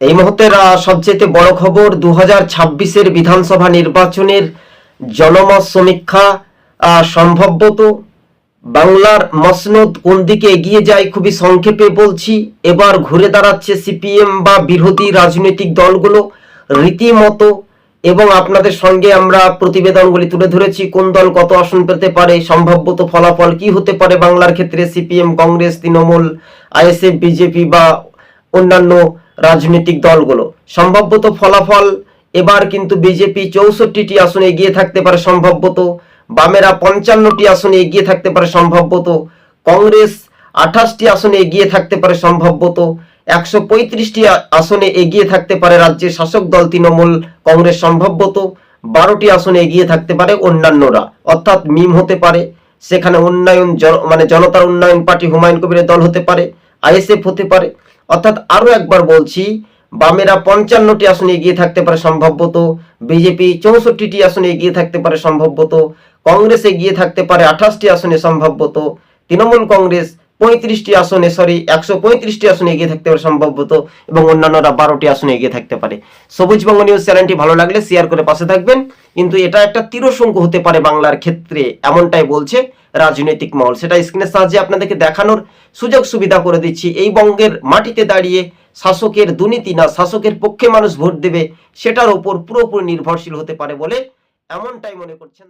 এই মুহূর্তের সবচেয়ে বড় খবর 2026-এর বিধানসভা নির্বাচনের জনমত সমীক্ষা। সম্ভবত বাংলার মসনদ কোন দিকে এগিয়ে যায় খুবই সংক্ষেপে বলছি। এবার ঘুরে দাঁড়াচ্ছে সিপিএম বা বিরোধী রাজনৈতিক দলগুলো রীতিমতো, এবং আপনাদের সঙ্গে আমরা প্রতিবেদনগুলি তুলে ধরেছি কোন দল কত আসন পেতে পারে, সম্ভাব্যত ফলাফল কি হতে পারে বাংলার ক্ষেত্রে, CPM, Congress, Trinamool, ISF, BJP বা অন্যান্য রাজনৈতিক দলগুলো। সম্ভাব্যত ফলাফল এবার কিন্তু বিজেপি 64টি আসনে এগিয়ে থাকতে পারে সম্ভবত, বামেরা 55টি আসনে এগিয়ে থাকতে পারে সম্ভবত, কংগ্রেস 28টি আসনে এগিয়ে থাকতে পারে সম্ভবত, 135টি আসনে এগিয়ে থাকতে পারে রাজ্যের শাসক দল তৃণমূল কংগ্রেস, সম্ভবত 12টি আসনে এগিয়ে থাকতে পারে অন্যান্যরা, অর্থাৎ মিম হতে পারে, সেখানে উন্নয়ন মানে জনতার উন্নয়ন পার্টি হুমায়ুন কবিরের দল হতে পারে, আইএসএফ হতে পারে। অর্থাৎ আরো একবার বলছি, বামেরা 55টি আসনে এগিয়ে থাকতে পারে সম্ভবত, বিজেপি 64টি আসনে এগিয়ে থাকতে পারে সম্ভবত, কংগ্রেস এগিয়ে থাকতে পারে 28টি আসনে সম্ভবত, তৃণমূল কংগ্রেস 135টি আসনে এগিয়ে থাকতে পারে সম্ভবত, এবং অন্যান্যরা 12টি আসনে এগিয়ে থাকতে পারে। সবুজবঙ্গ নিউজ চ্যানেলটি ভালো লাগলে শেয়ার করে পাশে থাকবেন। কিন্তু এটা একটা তীরশঙ্কু হতে পারে বাংলার ক্ষেত্রে, এমনটাই বলছে রাজনৈতিক মহল। সেটা স্ক্রিনের সাহায্যে আপনাদেরকে দেখানোর সুযোগ সুবিধা করে দিচ্ছি। এই বঙ্গের মাটিতে দাঁড়িয়ে শাসকের দুর্নীতি না শাসকের পক্ষে মানুষ ভোট দেবে, সেটার উপর পুরোপুরি নির্ভরশীল হতে পারে বলে এমনটাই মনে করছেন।